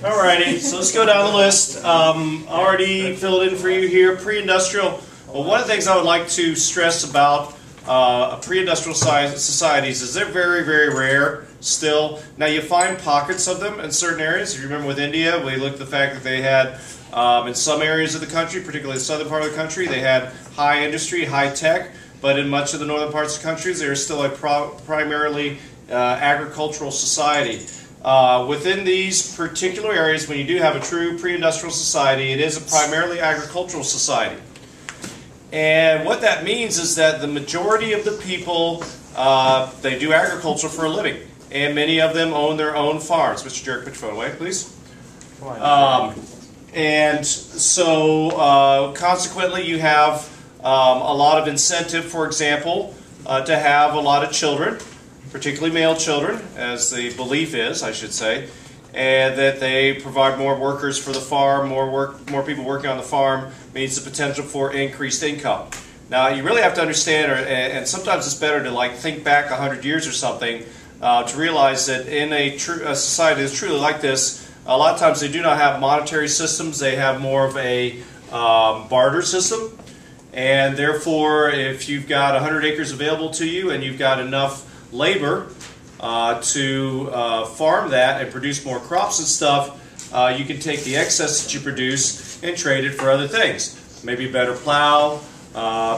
Alrighty, so let's go down the list. Already filled in for you here, pre-industrial. Well, one of the things I would like to stress about pre-industrial societies is they're very, very rare still. Now you find pockets of them in certain areas. If you remember with India, we looked at the fact that they had, in some areas of the country, particularly the southern part of the country, they had high industry, high tech, but in much of the northern parts of the country, they're still a primarily agricultural society. Within these particular areas, when you do have a true pre-industrial society, it is a primarily agricultural society. And what that means is that the majority of the people, they do agriculture for a living. And many of them own their own farms. Mr. Jerk, put your phone away, please. And so, consequently, you have a lot of incentive, for example, to have a lot of children, particularly male children, as the belief is, I should say, and that they provide more workers for the farm, more people working on the farm means the potential for increased income. Now, you really have to understand, and sometimes it's better to like think back 100 years or something to realize that in a society that's truly like this, a lot of times they do not have monetary systems. They have more of a barter system, and therefore, if you've got 100 acres available to you and you've got enough labor to farm that and produce more crops and stuff, you can take the excess that you produce and trade it for other things. Maybe a better plow,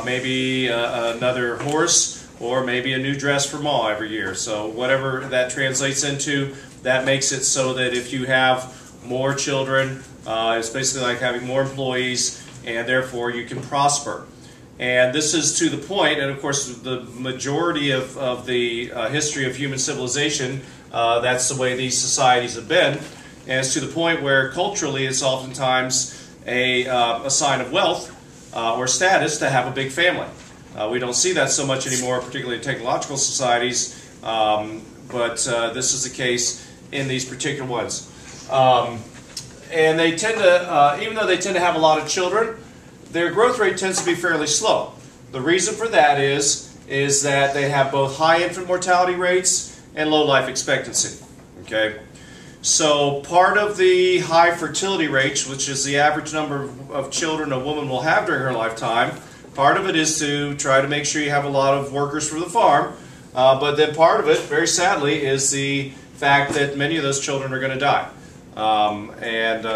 maybe another horse, or maybe a new dress for Ma every year. So whatever that translates into, that makes it so that if you have more children, it's basically like having more employees, and therefore you can prosper. And this is to the point, and of course the majority of the history of human civilization, that's the way these societies have been. And it's to the point where culturally it's oftentimes a sign of wealth or status to have a big family. We don't see that so much anymore, particularly in technological societies, but this is the case in these particular ones. And they tend to, even though they tend to have a lot of children, their growth rate tends to be fairly slow. The reason for that is that they have both high infant mortality rates and low life expectancy. Okay, so part of the high fertility rate, which is the average number of children a woman will have during her lifetime, part of it is to try to make sure you have a lot of workers for the farm, but then part of it, very sadly, is the fact that many of those children are going to die.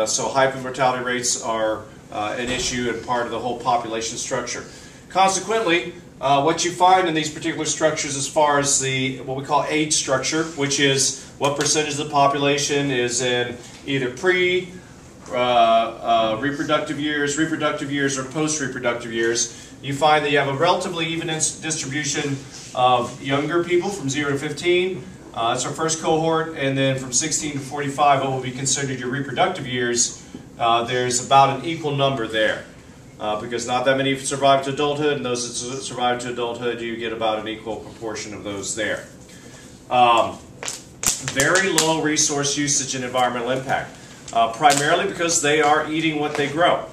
So high infant mortality rates are an issue and part of the whole population structure. Consequently, what you find in these particular structures as far as what we call age structure, which is what percentage of the population is in either reproductive years, or post-reproductive years, you find that you have a relatively even distribution of younger people from 0 to 15. That's our first cohort, and then from 16 to 45, what would be considered your reproductive years, there's about an equal number there. Because not that many survive to adulthood, and those that survive to adulthood, you get about an equal proportion of those there. Very low resource usage and environmental impact, primarily because they are eating what they grow.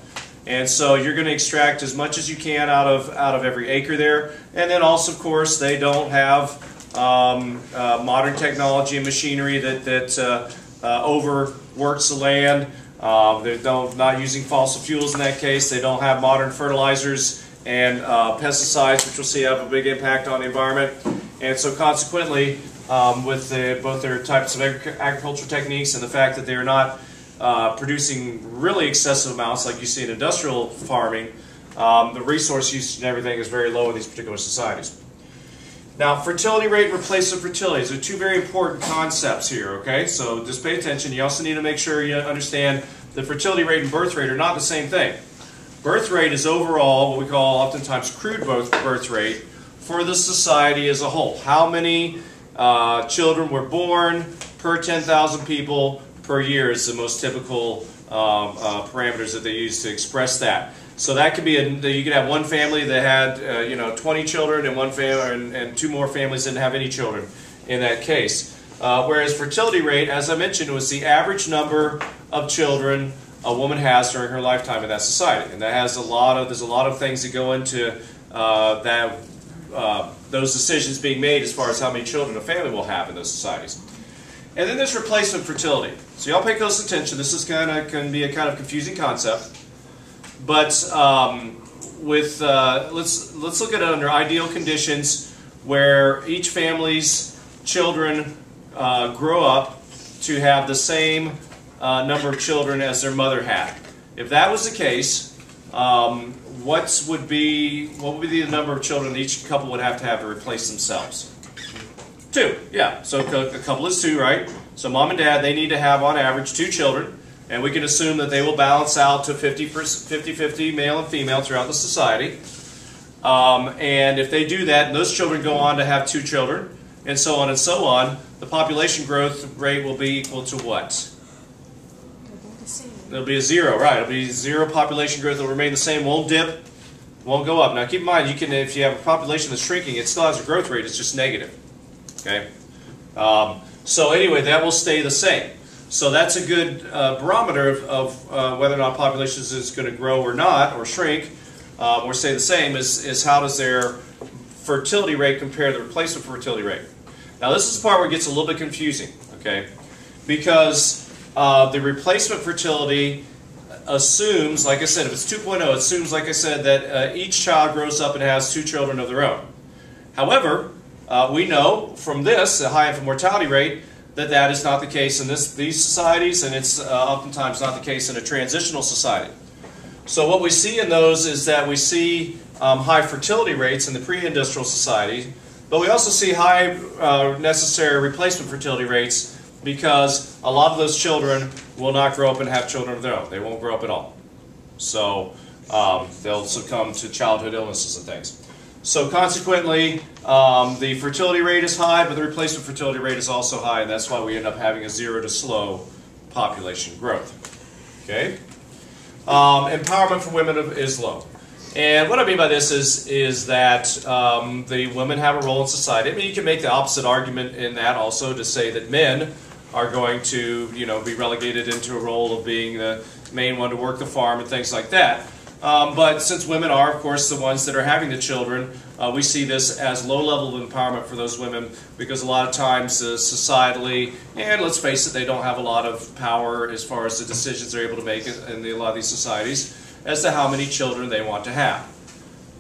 And so you're going to extract as much as you can out of every acre there. And then also, of course, they don't have modern technology and machinery that overworks the land. They're not using fossil fuels in that case. They don't have modern fertilizers and pesticides, which we'll see have a big impact on the environment. And so consequently, with both their types of agricultural techniques and the fact that they're not producing really excessive amounts like you see in industrial farming, the resource use and everything is very low in these particular societies. Now, fertility rate and replacement fertility. These are two very important concepts here, okay? So just pay attention. You also need to make sure you understand that fertility rate and birth rate are not the same thing. Birth rate is overall what we call oftentimes crude birth rate for the society as a whole. How many children were born per 10,000 people per year is the most typical parameters that they use to express that. So that could be you could have one family that had 20 children, and one family and two more families didn't have any children in that case. Whereas fertility rate, as I mentioned, was the average number of children a woman has during her lifetime in that society, and that has there's a lot of things that go into those decisions being made as far as how many children a family will have in those societies. And then there's replacement fertility. So y'all pay close attention. This is can be a kind of confusing concept. But let's look at it under ideal conditions where each family's children grow up to have the same number of children as their mother had. If that was the case, what would be the number of children each couple would have to replace themselves? 2, yeah. So a couple is 2, right? So mom and dad, they need to have on average 2 children, and we can assume that they will balance out to 50-50 male and female throughout the society. And if they do that, and those children go on to have 2 children, and so on, the population growth rate will be equal to what? It'll be a 0, right? It'll be 0 population growth. It'll remain the same, won't dip, won't go up. Now keep in mind, if you have a population that's shrinking, it still has a growth rate, it's just negative. Okay? So anyway, that will stay the same. So that's a good barometer of whether or not population is going to grow or not, or shrink, or stay the same, is how does their fertility rate compare to the replacement fertility rate. Now this is the part where it gets a little bit confusing, okay? Because the replacement fertility assumes, like I said, if it's 2.0, it assumes, like I said, that each child grows up and has 2 children of their own. However, we know from this, the high infant mortality rate, that is not the case in these societies, and it's oftentimes not the case in a transitional society. So what we see in those is that we see high fertility rates in the pre-industrial society, but we also see high necessary replacement fertility rates because a lot of those children will not grow up and have children of their own. They won't grow up at all. So they'll succumb to childhood illnesses and things. So consequently, the fertility rate is high, but the replacement fertility rate is also high, and that's why we end up having a 0 to slow population growth. Okay? Empowerment for women is low. And what I mean by this is that the women have a role in society. I mean, you can make the opposite argument in that also to say that men are going to, be relegated into a role of being the main one to work the farm and things like that. But since women are, of course, the ones that are having the children, we see this as low level of empowerment for those women because a lot of times societally, and let's face it, they don't have a lot of power as far as the decisions they're able to make in a lot of these societies as to how many children they want to have.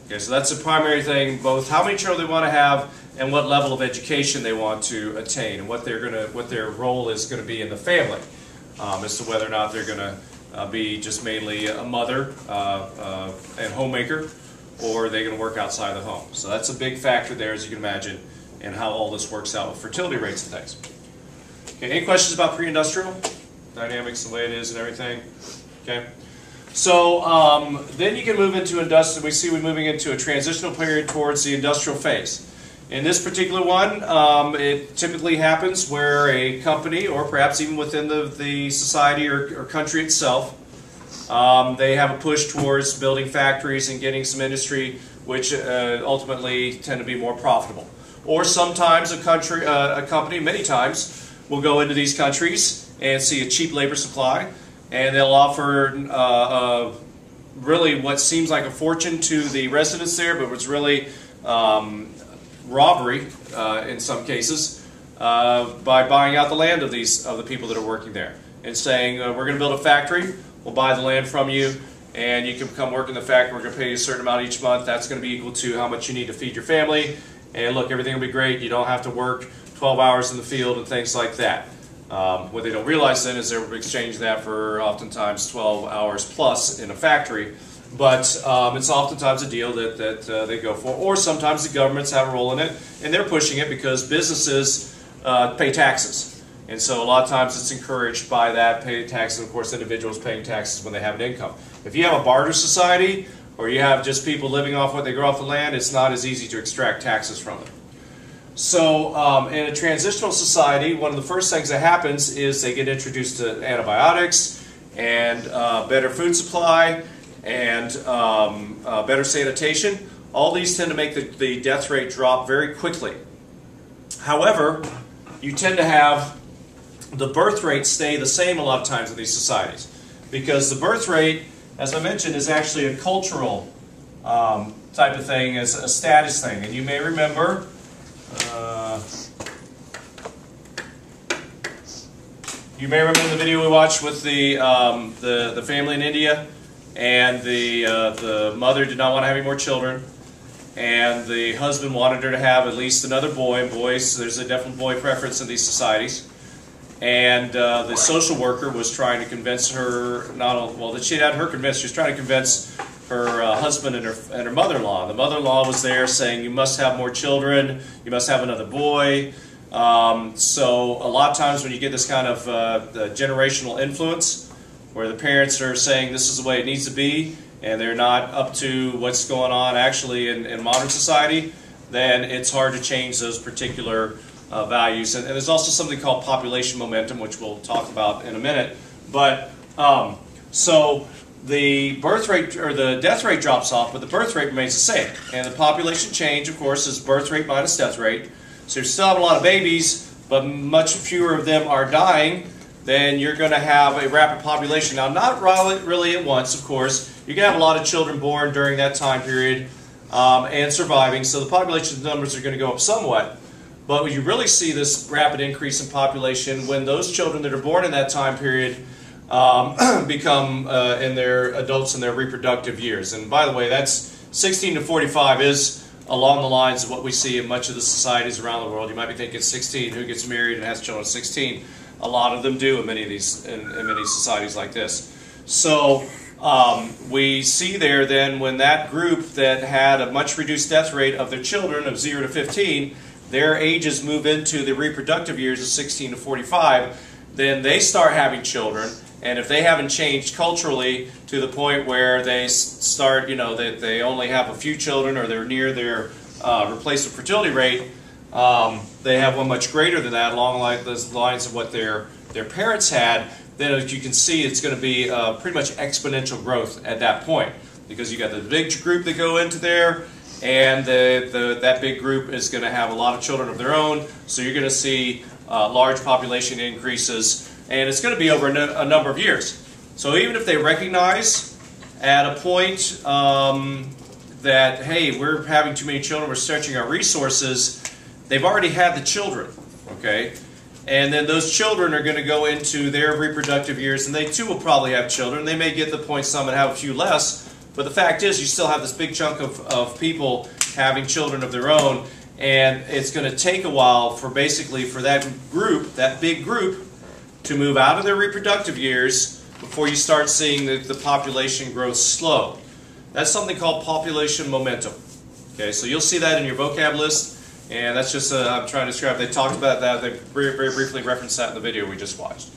Okay, so that's the primary thing, both how many children they want to have and what level of education they want to attain and what their role is going to be in the family as to whether or not they're going to be just mainly a mother and homemaker, or are they going to work outside the home? So that's a big factor there, as you can imagine, in how all this works out with fertility rates and things. Okay, any questions about pre-industrial dynamics, the way it is and everything? Okay. So then you can move into industrial. We see we're moving into a transitional period towards the industrial phase. In this particular one, it typically happens where a company, or perhaps even within the society or country itself, they have a push towards building factories and getting some industry, which ultimately tend to be more profitable. Or sometimes a company, many times, will go into these countries and see a cheap labor supply, and they'll offer really what seems like a fortune to the residents there, but was really robbery in some cases by buying out the land of the people that are working there and saying we're going to build a factory, we'll buy the land from you, and you can come work in the factory. We're going to pay you a certain amount each month. That's going to be equal to how much you need to feed your family, and look, everything will be great. You don't have to work 12 hours in the field and things like that. What they don't realize then is they're exchanging that for oftentimes 12 hours plus in a factory. But it's oftentimes a deal that they go for. Or sometimes the governments have a role in it, and they're pushing it because businesses pay taxes. And so a lot of times it's encouraged by that, pay taxes, and of course individuals paying taxes when they have an income. If you have a barter society, or you have just people living off what they grow off the land, it's not as easy to extract taxes from them. So in a transitional society, one of the first things that happens is they get introduced to antibiotics and better food supply, and better sanitation. All these tend to make the death rate drop very quickly. However, you tend to have the birth rate stay the same a lot of times in these societies, because the birth rate, as I mentioned, is actually a cultural type of thing, as a status thing. And you may remember You may remember the video we watched with the family in India, and the mother did not want to have any more children, and the husband wanted her to have at least another boy. And boys, there's a definite boy preference in these societies. And the social worker was trying to convince her, that she had her convinced. She was trying to convince her husband and her mother-in-law. The mother-in-law was there saying, "You must have more children. You must have another boy." So a lot of times when you get this kind of generational influence, where the parents are saying this is the way it needs to be, and they're not up to what's going on actually in modern society, then it's hard to change those particular values. And there's also something called population momentum, which we'll talk about in a minute. But so the birth rate or the death rate drops off, but the birth rate remains the same. And the population change, of course, is birth rate minus death rate. So you still have a lot of babies, but much fewer of them are dying. Then you're going to have a rapid population. Now, not really at once, of course. You're going to have a lot of children born during that time period and surviving. So the population numbers are going to go up somewhat. But you really see this rapid increase in population when those children that are born in that time period become in their adults in their reproductive years. And by the way, that's 16 to 45 is along the lines of what we see in much of the societies around the world. You might be thinking 16, who gets married and has children at 16? A lot of them do in many of these in many societies like this. So we see there then when that group that had a much reduced death rate of their children of 0 to 15, their ages move into the reproductive years of 16 to 45, then they start having children. And if they haven't changed culturally to the point where they start, they only have a few children or they're near their replacement fertility rate, they have one much greater than that, along the lines of what their parents had, then as you can see, it's going to be pretty much exponential growth at that point. Because you got the big group that go into there, and that big group is going to have a lot of children of their own, so you're going to see large population increases. And it's going to be over a number of years. So even if they recognize at a point that, hey, we're having too many children, we're stretching our resources, they've already had the children, okay? And then those children are going to go into their reproductive years, and they too will probably have children. They may get the point some and have a few less, but the fact is you still have this big chunk of people having children of their own, and it's going to take a while for that group, that big group, to move out of their reproductive years before you start seeing the population growth slow. That's something called population momentum. Okay, so you'll see that in your vocab list, and that's just I'm trying to describe. They talked about that. They very briefly referenced that in the video we just watched.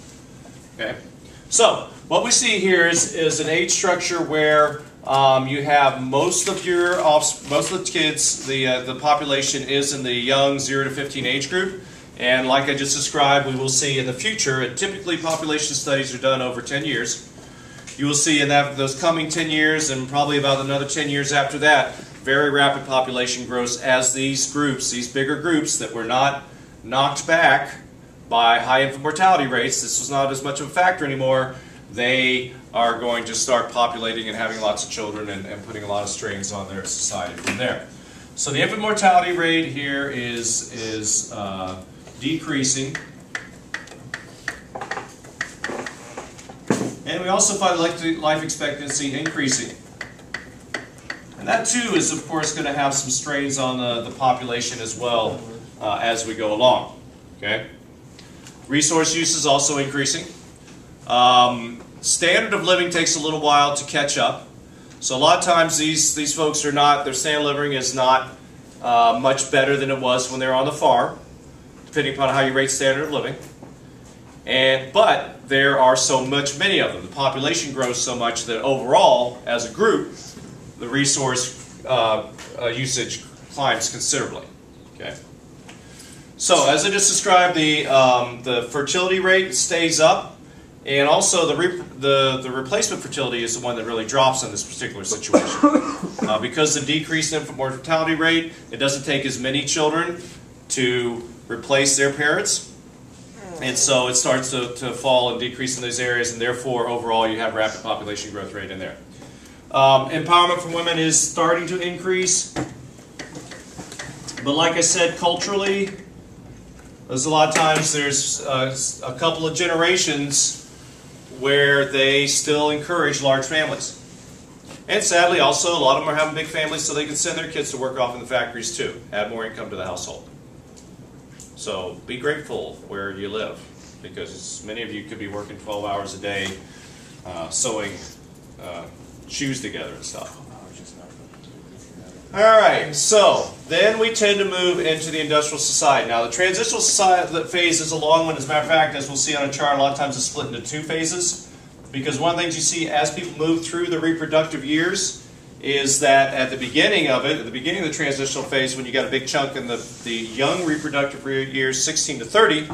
Okay, so what we see here is an age structure where you have most of the kids, the population is in the young 0 to 15 age group. And like I just described, we will see in the future, and typically population studies are done over 10 years. You will see in those coming 10 years and probably about another 10 years after that, very rapid population growth as these groups, these bigger groups that were not knocked back by high infant mortality rates, this was not as much of a factor anymore, they are going to start populating and having lots of children and putting a lot of strains on their society from there. So the infant mortality rate here is decreasing. And we also find life expectancy increasing. And that too is of course going to have some strains on the population as well as we go along. Okay? Resource use is also increasing. Standard of living takes a little while to catch up. So a lot of times these folks are not, their standard of living is not much better than it was when they were on the farm, depending upon how you rate standard of living. But there are so many of them. The population grows so much that overall, as a group, the resource usage climbs considerably. Okay. So as I just described, the fertility rate stays up, and also the replacement fertility is the one that really drops in this particular situation. Because the decreased infant mortality rate, it doesn't take as many children to replace their parents. And so it starts to fall and decrease in those areas, and therefore overall you have rapid population growth rate in there. Empowerment for women is starting to increase. But like I said, culturally, Because a lot of times there's a couple of generations where they still encourage large families. And sadly also, a lot of them are having big families so they can send their kids to work off in the factories too, add more income to the household. So be grateful where you live, because many of you could be working 12 hours a day sewing shoes together and stuff. Alright, so then we tend to move into the industrial society. Now the transitional phase is a long one. As a matter of fact, as we'll see on a chart, a lot of times it's split into two phases. Because one of the things you see as people move through the reproductive years is that at the beginning of it, at the beginning of the transitional phase, when you got a big chunk in the young reproductive years, 16 to 30,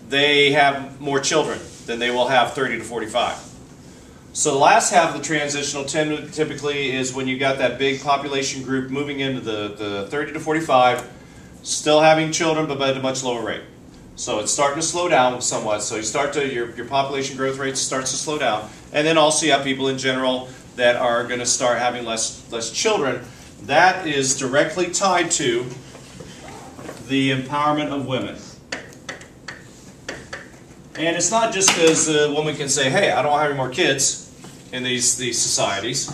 they have more children than they will have 30 to 45. So the last half of the transitional typically is when you got that big population group moving into the 30 to 45, still having children but at a much lower rate. So it's starting to slow down somewhat. So you start to your population growth rate starts to slow down, and then also you have people in general that are going to start having less children. That is directly tied to the empowerment of women. And it's not just because a woman can say, "Hey, I don't have any more kids," in these societies,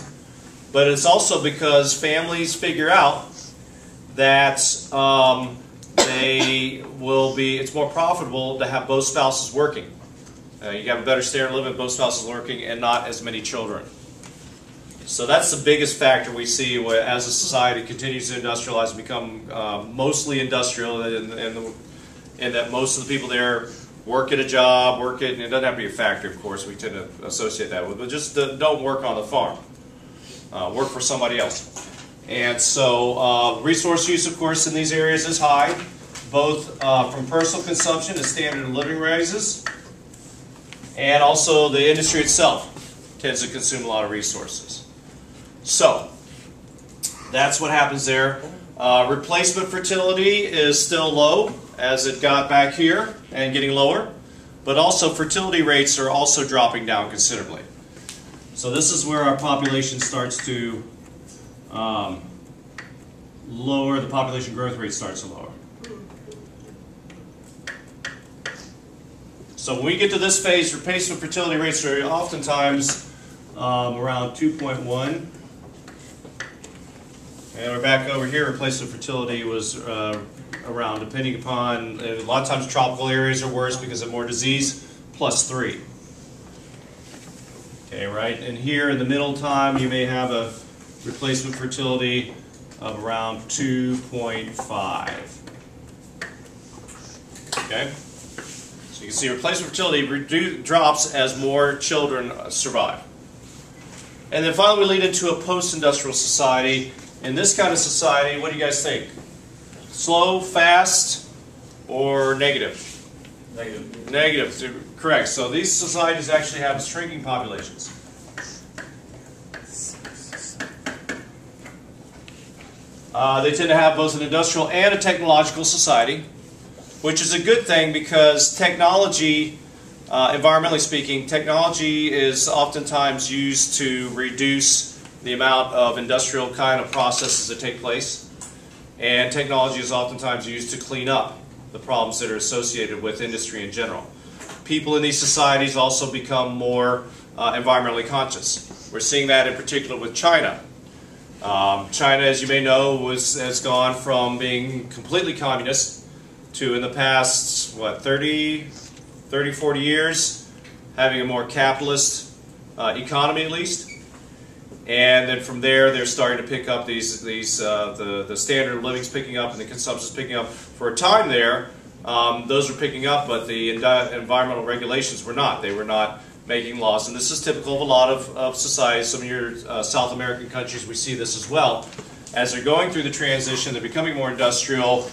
but it's also because families figure out that it's more profitable to have both spouses working. You have a better standard of living with both spouses working and not as many children. So that's the biggest factor we see as a society continues to industrialize and become mostly industrial, and that most of the people there work at a job, and it doesn't have to be a factory, of course, we tend to associate that with, but just don't work on the farm. Work for somebody else. And so resource use, of course, in these areas is high, both from personal consumption as standard of living raises, and also the industry itself tends to consume a lot of resources. So that's what happens there. Replacement fertility is still low as it got back here and getting lower, but also fertility rates are also dropping down considerably. So this is where our population starts to lower, the population growth rate starts to lower. So when we get to this phase, replacement fertility rates are oftentimes around 2.1. And we're back over here, replacement fertility was around, depending upon, a lot of times tropical areas are worse because of more disease, +3. Okay, right? And here in the middle time, you may have a replacement fertility of around 2.5. Okay? So you can see replacement fertility drops as more children survive. And then finally we lead into a post-industrial society. In this kind of society, what do you guys think? Slow, fast, or negative? Negative. Negative, correct. So these societies actually have shrinking populations. They tend to have both an industrial and a technological society, which is a good thing because technology, environmentally speaking, technology is oftentimes used to reduce the amount of industrial kind of processes that take place, and technology is oftentimes used to clean up the problems that are associated with industry in general. People in these societies also become more environmentally conscious. We're seeing that in particular with China. China, as you may know, has gone from being completely communist to, in the past, what, 30, 40 years, having a more capitalist economy at least. And then from there, they're starting to pick up the standard of living's picking up and the consumption's picking up. For a time there, those were picking up, but the environmental regulations were not. They were not making laws. And this is typical of a lot of societies. Some of your South American countries, we see this as well. As they're going through the transition, they're becoming more industrial,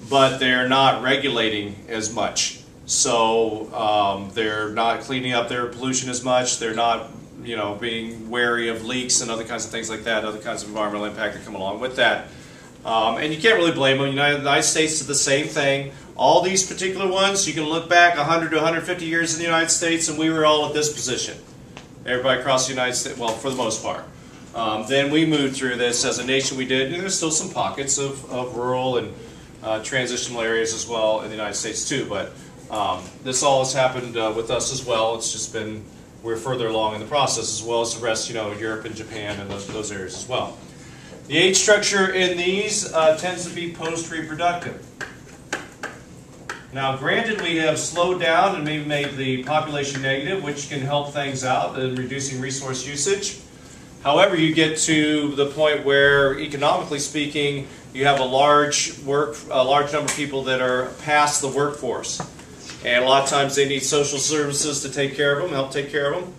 but they're not regulating as much. So they're not cleaning up their pollution as much. They're not, being wary of leaks and other kinds of things like that, other kinds of environmental impact that come along with that. And you can't really blame them. The United States did the same thing. All these particular ones, you can look back 100 to 150 years in the United States, and we were all at this position. Everybody across the United States, well, for the most part. Then we moved through this as a nation. We did. And there's still some pockets of rural and transitional areas as well in the United States too. But this all has happened with us as well. It's just been, we're further along in the process, as well as the rest, Europe and Japan and those areas as well. The age structure in these tends to be post-reproductive. Now, granted, we have slowed down and maybe made the population negative, which can help things out in reducing resource usage. However, you get to the point where, economically speaking, you have a large number of people that are past the workforce. And a lot of times they need social services to take care of them, help take care of them.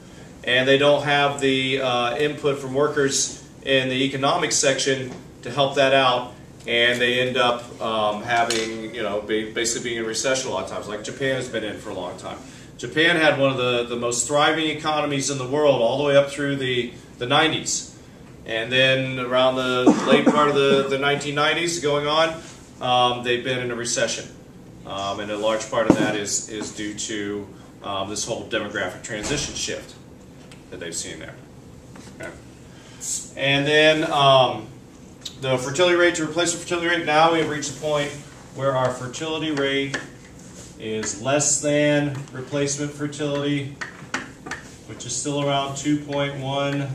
And they don't have the input from workers in the economic section to help that out. And they end up having, basically being in recession a lot of times, like Japan has been in for a long time. Japan had one of the most thriving economies in the world all the way up through the 90s. And then around the late part of the 1990s going on, they've been in a recession. And a large part of that is due to this whole demographic transition shift that they've seen there. Okay. And then the fertility rate to replacement fertility rate, now we have reached a point where our fertility rate is less than replacement fertility, which is still around 2.1.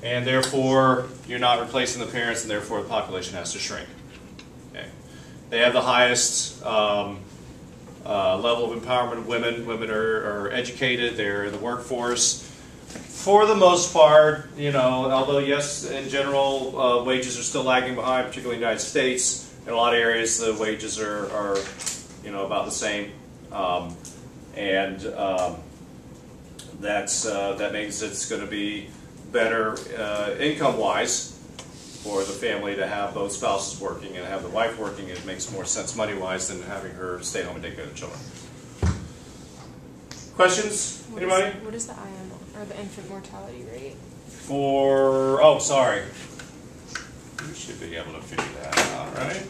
And therefore, you're not replacing the parents, and therefore the population has to shrink. Okay. They have the highest level of empowerment of women. Women are educated, they're in the workforce. For the most part, although yes, in general, wages are still lagging behind, particularly in the United States. In a lot of areas, the wages are about the same. That means it's going to be better income-wise for the family to have both spouses working and have the wife working. It makes more sense money-wise than having her stay home and take care of the children. Questions? Anybody? What is the IM, or the infant mortality rate? Oh, sorry. You should be able to figure that out, right?